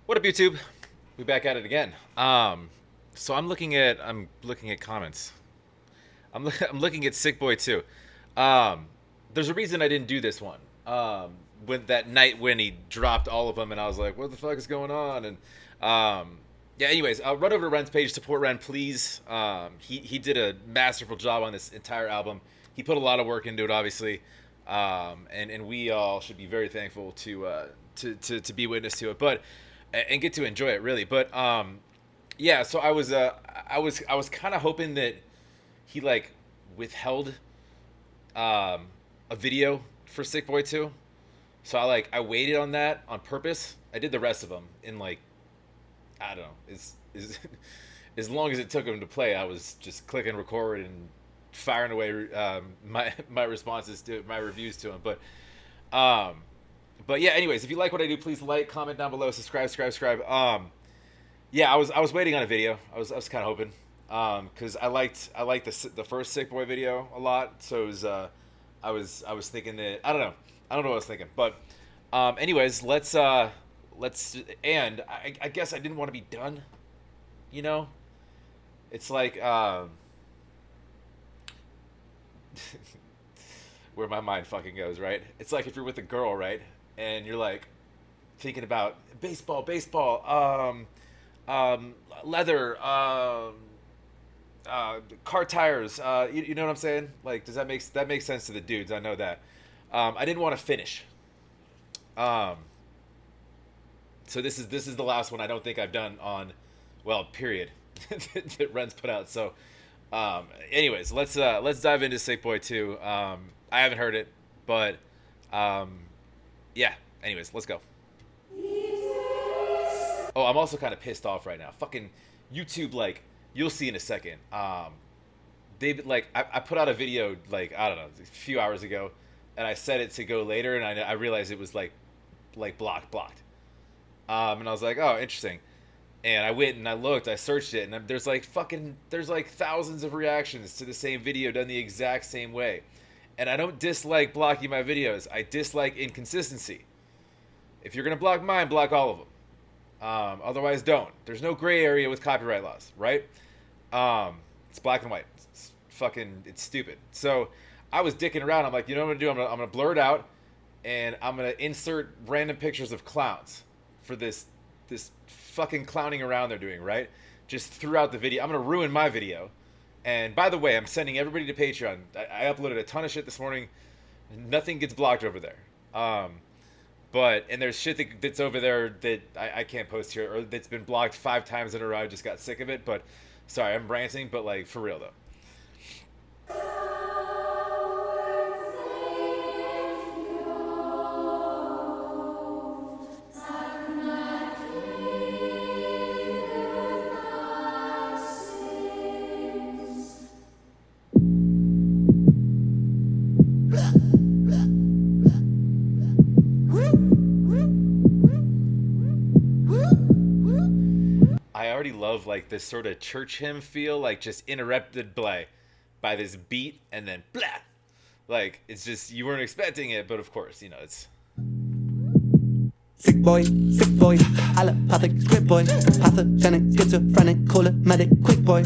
What up, YouTube? We back at it again. So I'm looking at comments. I'm looking at Sick Boy too. Um, there's a reason I didn't do this one. When that night when he dropped all of them, and I was like, "What the fuck is going on?" And yeah. Anyways, run over to Ren's page, support Ren, please. He did a masterful job on this entire album. He put a lot of work into it, obviously, and we all should be very thankful to be witness to it, but and get to enjoy it really. But yeah. So I was kind of hoping that he like withheld a video for Sick Boy 2. So I waited on that on purpose. I did the rest of them in like I don't know. As long as it took him to play, I was just clicking record and firing away my responses to my reviews to him. Um but yeah, anyways, if you like what I do, please like, comment down below, subscribe. Yeah, I was waiting on a video. I was kind of hoping because I liked the first Sick Boy video a lot. So it was I was thinking that I don't know what I was thinking, but anyways, let's and I guess I didn't want to be done. You know, it's like where my mind fucking goes, right? It's like if you're with a girl, right, and you're like thinking about baseball, leather, car tires. You know what I'm saying? Like, does that make sense to the dudes? I know that. I didn't want to finish. Um, so this is the last one I don't think I've done on, well, period, that Ren's put out. So, anyways, let's dive into Sick Boy 2. I haven't heard it, but um, yeah. Anyways, let's go. Oh, I'm also kind of pissed off right now. Fucking YouTube, like you'll see in a second. They like I put out a video like I don't know a few hours ago, and I set it to go later, and I realized it was like blocked. And I was like, oh, interesting. And I went and I looked, I searched it, and there's like thousands of reactions to the same video done the exact same way. And I don't dislike blocking my videos. I dislike inconsistency. If you're gonna block mine, block all of them. Otherwise, don't. There's no gray area with copyright laws, right? It's black and white. It's stupid. So I was dicking around. I'm like, you know what I'm gonna do? I'm gonna blur it out, and I'm gonna insert random pictures of clowns for this fucking clowning around they're doing, right? Just throughout the video. I'm gonna ruin my video. And by the way, I'm sending everybody to Patreon. I uploaded a ton of shit this morning. Nothing gets blocked over there. But and there's shit that's over there that I can't post here, or that's been blocked 5 times in a row. I just got sick of it. But sorry, I'm ranting. But like for real though. I already love like this sort of church hymn feel, like just interrupted by this beat and then blah. Like it's just you weren't expecting it, but of course, it's Sick boy, allopathic, script boy, pathogenic, schizophrenic, call it medic, quick boy,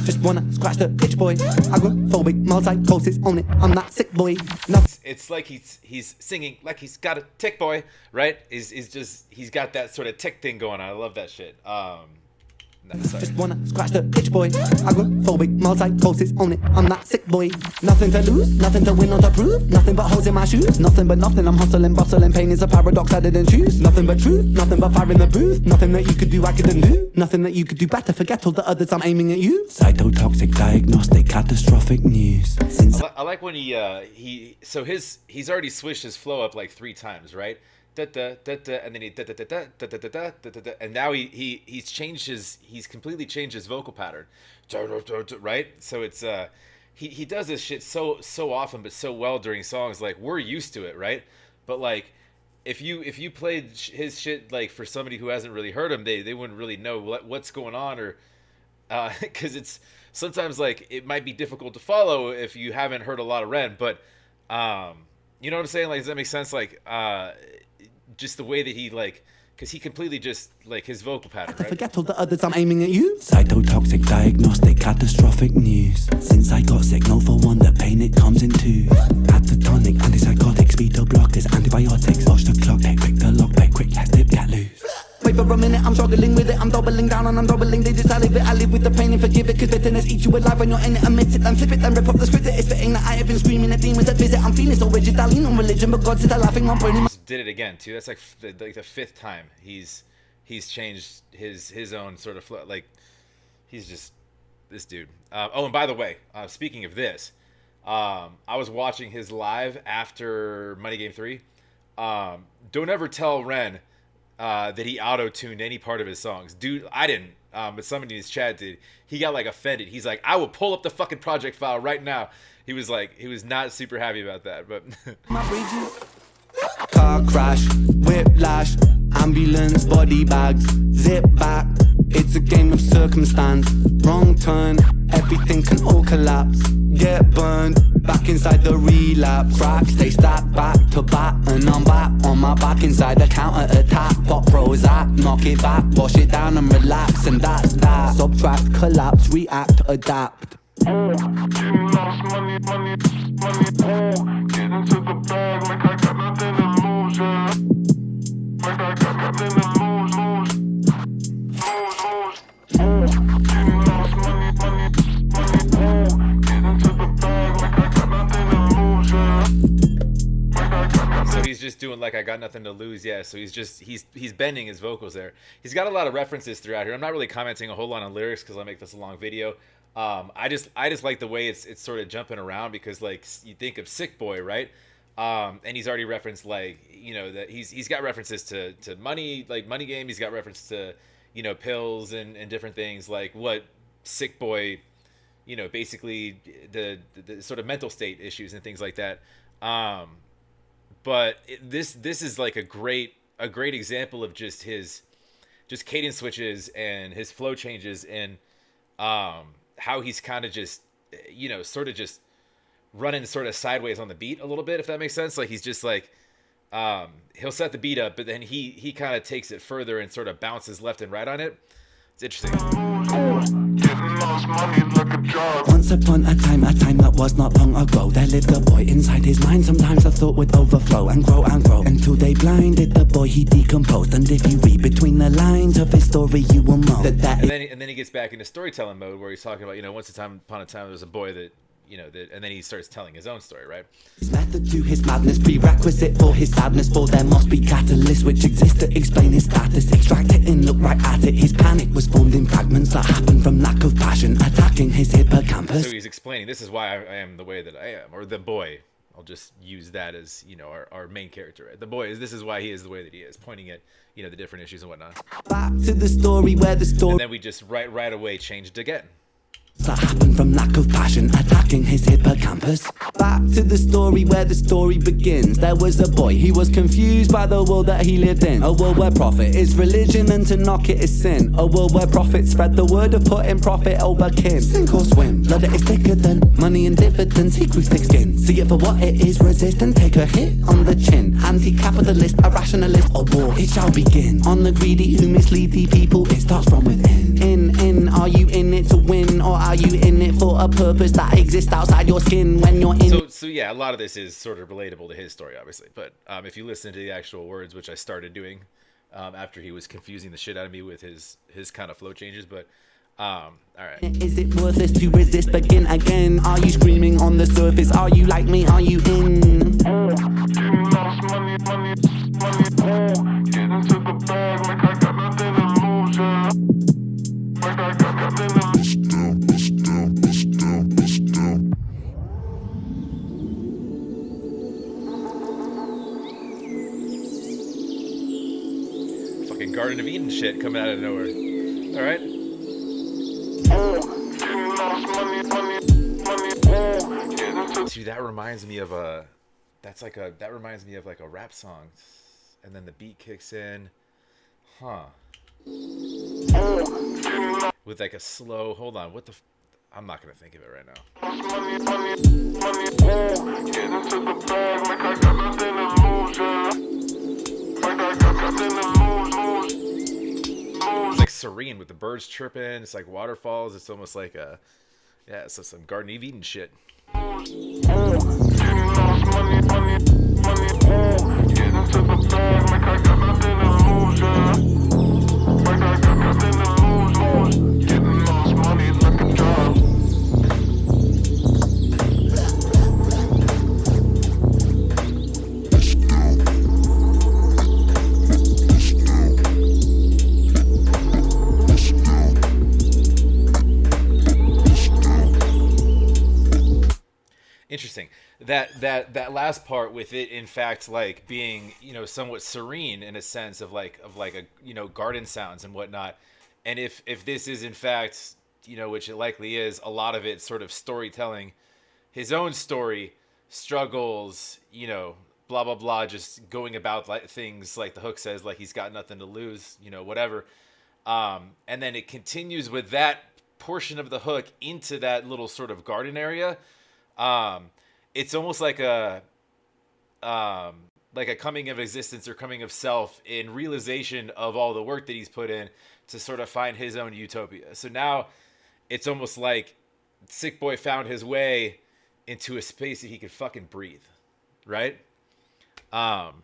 just wanna scratch the itch boy, agoraphobic, multi-pulses on it, I'm that sick boy, nothing. it's like he's singing like he's got a tick boy, right? Is just he's got that sort of tick thing going on. I love that shit. No, sorry. Just wanna scratch the itch boy, agoraphobic, multi-pulses on it, I'm that sick boy, nothing to lose, nothing to win or to prove, nothing but holes in my shoes, nothing but nothing, I'm hustling, bustling, pain is a paradox I didn't choose, nothing but truth, nothing but fire in the booth, nothing that you could do I couldn't do, nothing that you could do better, forget all the others, I'm aiming at you, cytotoxic, diagnostic, catastrophic news. I like when he's already switched his flow up like 3 times, right? Da, da, da, da, and then he da, da, da, da, da, da, da, da, da, da, da, and now he's completely changed his vocal pattern, right? So it's he does this shit so often but so well during songs, like we're used to it, right? But like if you played his shit like for somebody who hasn't really heard him, they wouldn't really know what's going on, or because it's sometimes like it might be difficult to follow if you haven't heard a lot of Ren, but you know what I'm saying? Like, does that make sense? Like, just the way that he like, because he completely just like his vocal pattern, To right? forget all the others, I'm aiming at you. Cytotoxic diagnostic, catastrophic news. Since I got sick, no for one, the pain it comes in twos. Catatonic, antipsychotics, beta blockers, antibiotics. Watch the clock, pick the lock, quick, left tip, get loose. Wait for a minute, I'm struggling with it. I'm doubling down and I'm doubling digits. I live it, I live with the pain and forgive it. Cause bitterness eats you alive when you're in it. Admit it, then flip it, then rip up the script. It's fitting that I have been screaming at demons that visit. I'm feeling so rigid, I lean on religion, but God says I laughing on brain. Just did it again too. That's like the fifth time he's changed his own sort of flow. Like he's just this dude. Oh, and by the way, speaking of this, I was watching his live after Money Game 3. Don't ever tell Ren that he auto-tuned any part of his songs. Dude, I didn't. But somebody in his chat did. He got like offended. He's like, I will pull up the fucking project file right now. He was not super happy about that. But car crash, whiplash, ambulance, body bags, zip back. It's a game of circumstance. Wrong turn, everything can all collapse. Get burned, back inside the relapse. Cracks, they stack back to back, and I'm back on my back inside the counter attack. Pop Prozac, knock it back, wash it down and relax, and that's that. Subtract, collapse, react, adapt. Getting lost, money, money, money, get into the bag like I got nothing to lose, yeah. Like I got nothing to lose, getting lost, money, money, money, get into the bag like I got nothing to lose, yeah. Like I got nothing. so he's just doing like I got nothing to lose, yeah. So he's bending his vocals there. He's got a lot of references throughout here. I'm not really commenting a whole lot on lyrics because I make this a long video. I just like the way it's sort of jumping around because like you think of Sick Boy, right? And he's already referenced like that he's got references to money, like Money Game. He's got reference to pills and different things like what Sick Boy, basically the sort of mental state issues and things like that. But this is like a great example of just his cadence switches and his flow changes and how he's kind of just sort of just running sort of sideways on the beat a little bit, if that makes sense. Like he's just like he'll set the beat up, but then he kind of takes it further and sort of bounces left and right on it. It's interesting. Getting lost, money like a job. Once upon a time that was not long ago, there lived a boy inside his mind. Sometimes the thought would overflow and grow until they blinded the boy, he decomposed. And if you read between the lines of his story, you will know that and then he gets back into storytelling mode where he's talking about once upon a time there was a boy that and then he starts telling his own story, right? his method to his madness, prerequisite for his sadness. For there must be catalysts which exist to explain his status. Extract it and look right at it. His panic was formed in fragments that happened from lack of passion, attacking his hippocampus. So he's explaining this is why I am the way that I am, or the boy. I'll just use that as our main character. Right? The boy this is why he is the way that he is, pointing at the different issues and whatnot. Back to the story where the story And then we just right away changed again. that happened from lack of passion, attacking his hippocampus. Back to the story where the story begins. There was a boy, he was confused by the world that he lived in. A world where profit is religion and to knock it is sin. A world where profit spread the word of putting profit over kin. Sink or swim, blood that is thicker than money and dividends. He grew thick skin, see it for what it is, resist and take a hit on the chin. Anti-capitalist, a rationalist, or war, it shall begin. On the greedy who mislead the people, it starts from within. Are you in it to win, or are you in it for a purpose that exists outside your skin when you're in So yeah, a lot of this is sort of relatable to his story, obviously. But if you listen to the actual words, which I started doing after he was confusing the shit out of me with his kind of flow changes, but all right. Is it worthless to resist, begin again? Are you screaming on the surface? Are you like me? Are you in? Getting lost, money, money, money, get into the bag like I got nothing to lose, yeah. Like I got nothing to lose. Fucking Garden of Eden shit coming out of nowhere. All right. Getting lost, money, money, money, get into Dude, that reminds me of a rap song, and then the beat kicks in, with like a slow. Hold on, what the? I'm not gonna think of it right now. money, money, money, get into the bag like I got nothing to lose, yeah. Like I I got nothing to lose. It's like serene with the birds chirping. It's like waterfalls. It's almost like a, yeah, it's some Garden of Eden shit. Getting lost, money, get into the bag like I got nothing to lose, yeah. Like I got nothing to lose. Getting lost, money like a job. Interesting. That last part with it, in fact, like being, you know, somewhat serene in a sense of like a, you know, garden sounds and whatnot. And if this is in fact, you know, which it likely is, a lot of it sort of storytelling, his own story, struggles, you know, blah blah blah, just going about like things like the hook says, like he's got nothing to lose, you know, whatever. And then it continues with that portion of the hook into that little sort of garden area. um, it's almost um, like a coming of existence or coming of self in realization of all the work that he's put in to sort of find his own utopia. So now it's almost like Sick Boy found his way into a space that he could fucking breathe, right? Um,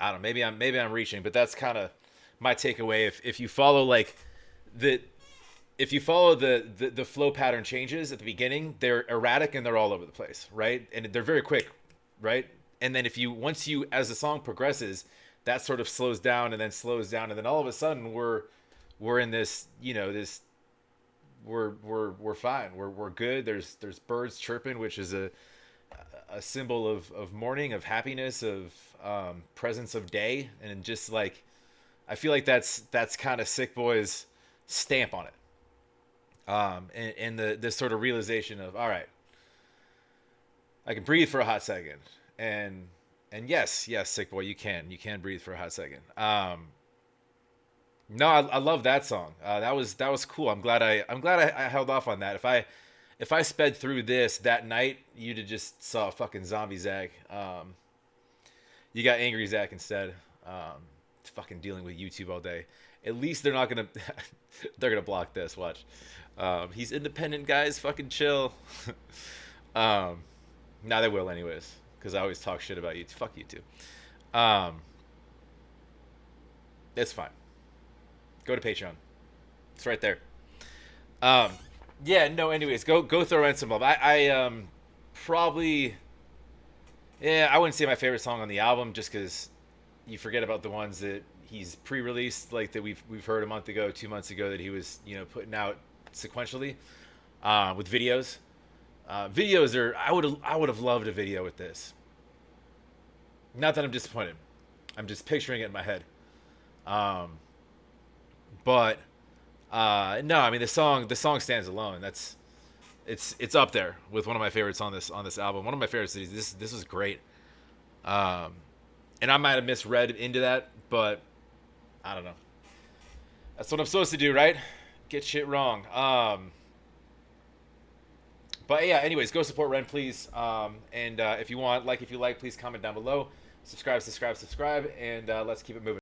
I don't know. Maybe I'm reaching, but that's kind of my takeaway. If you follow like the if you follow the flow pattern changes at the beginning, they're erratic and they're all over the place, right? And they're very quick, right? And then if you once you as the song progresses, that sort of slows down and then slows down, and then all of a sudden we're in this, you know, this we're fine. We're good. There's birds chirping, which is a symbol of morning, of happiness, of presence of day, and just like I feel like that's kind of Sick Boy's stamp on it. And the sort of realization of, all right, I can breathe for a hot second, and yes, Sick Boy, you can breathe for a hot second. No, I love that song. That was cool. I'm glad I held off on that. If I sped through this that night, you'd have just saw fucking zombie Zach. You got angry Zach instead. Fucking dealing with YouTube all day. At least they're not gonna they're gonna block this. Watch. He's independent, guys. Fucking chill. um, Now they will anyways, because I always talk shit about YouTube. Fuck YouTube. It's fine. Go to Patreon. It's right there. Um, yeah. No. Anyways, go throw in some love. I probably, yeah, I wouldn't say my favorite song on the album, just because you forget about the ones that he's pre-released, like that we've heard a month ago, 2 months ago, that he was, you know, putting out sequentially with videos. Videos are I would have loved a video with this. Not that I'm disappointed. I'm just picturing it in my head. Um, but no, I mean the song stands alone. It's up there with one of my favorites on this album. One of my favorites. This was great. Um, and I might have misread into that, but I don't know. That's what I'm supposed to do, right? Get shit wrong. But yeah, anyways, go support Ren, please. And if you want, if you like, please comment down below. Subscribe, and let's keep it moving.